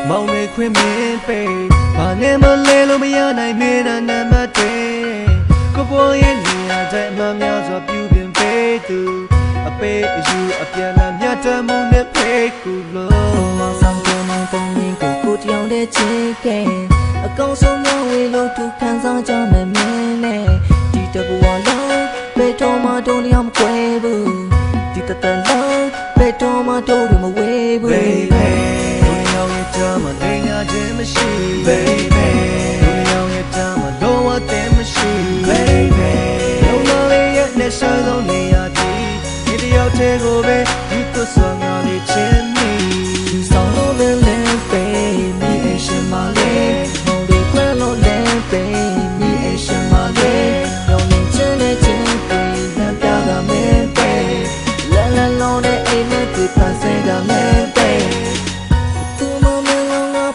မောင်တွေခွင့်မင်းပေးဘာနဲ့မလဲလို့မရနိုင်မင်းနာနံပါတ်တွေကိုပေါ်ရဲ့နေရာတိုင်းမှများစွာပြုပြင်ပေးသူအပေးအယူအပြန်လာမြတ်တမှုနဲ့ဖေးကူလို့မောင်ဆောင်ကိုမောင်ပုံရင်းကိုတယောက်တည်းချစ်ခဲ့အကောင်ဆုံးမဝေလို့သူခံစားကြမယ်မင်းနဲ့ဒီတဘဝလုံးဘယ်တော့မှတော့လျောင်းမကွဲဘူးဒီတတလုံးဘယ်တော့မှတော့မဝေးဘူး baby မလေးငါခြင်းမရှိ baby လူရောင်ရဲ့တမ်းမလို့ဝတ်တယ်မရှိ baby လုံးမလေးရဲ့နဲ့ဆိုင်ဆုံးနေရာဒီဒီတယောက်တည်းကိုပဲဒီသစ္စာငါလေးချင်းနေဒီဆောင်လို့လဲ baby အရှင်မလေးမောင်လေးခွဲလို့လဲ baby အရှင်မလေးရောင်နေချင်းနဲ့ချင်းတွေ့လမ်းပြတာမဲ baby လမ်းလမ်းလုံးနဲ့အိမ်နဲ့တွေ့ပါစေတာမဲ baby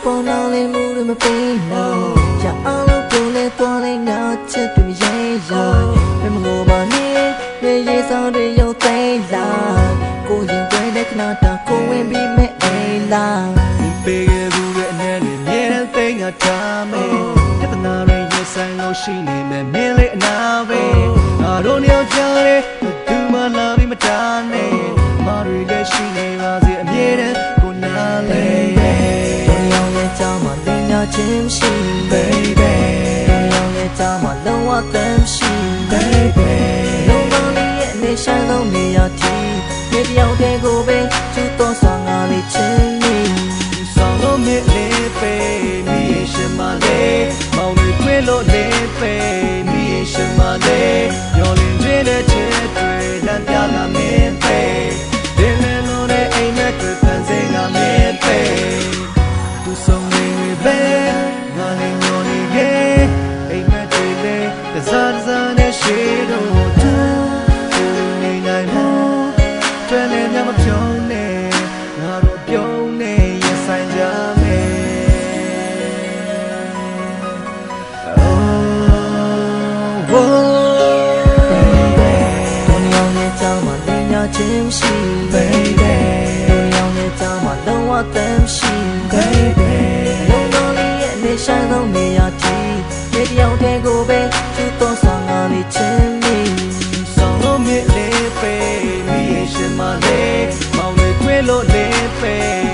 ပေါ်လာလေမှုတွေမပေးလို့ရအောင်လို့ပြုံးလဲသွားလဲငါချက်တွေမရဲရဘယ်မလို့မနဲ့ရေရေဆောင်တွေရောက်သိလာကိုရင်တွဲတဲ့ခဏတာကိုဝင်ပြီးမဲ့အိလာဒီပေးခဲ့ဘူးရဲ့အနေနဲ့မြဲတဲ့သိငါထားမယ်ပြဿနာတွေရေဆိုင်လို့ရှိနေမယ်မင်းလေးအနာပဲငါတို့ညောင်ကြတဲ့သူမလာပြီးမတားနဲ့မတွေလည်းရှိနေပါစေအမြဲတမ်းကိုနားလဲချင်းရှိ baby ရောင်ရဲ့ကြားမှာလုံးဝတမ်းရှိ baby လုံးမလေးရဲ့နေဆိုင်လုံးနေရာတီမြေတယောက်တည်းကိုပဲကျူတော့စွာငါလေးချင်းနေဆောင်လို့မြစ်လေးပဲမိရှင်မလေးမောင်လေးခွေးလို့လေးပဲမိရှင်မလေးရော်လင်းခြင်းတဲ့ချစ်တွေလမ်းပြလာမင်းပဲဒီလေလို့တဲ့အိမ်မက်တွေဖန်ဆင်းလာမင်းပဲသူဆုံးနေပဲငါလေးညော်နေရဲ့အိမ်မက်တွေလည်းတစားတစားနဲ့ရှိတော့သူနေနိုင်မှုတွင်လည်းများမပြုံးနဲ့ငါတို့ပြုံးနေရဆိုင်ကြမယ်ချင်းရှိ baby ရောင်ရဲ့ကြားမှာလုံးဝတမ်းရှိ baby လုံးတော်လေးရဲ့နေဆိုင်ဆုံးနေရာတီမြေတယောက်တည်းကိုပဲကျူတော့စွာငါလေးချင်းနေဆောင်လို့မြစ်လေးပဲမိရှင်မလေးမောင်လေးခွေးလို့လေးပဲ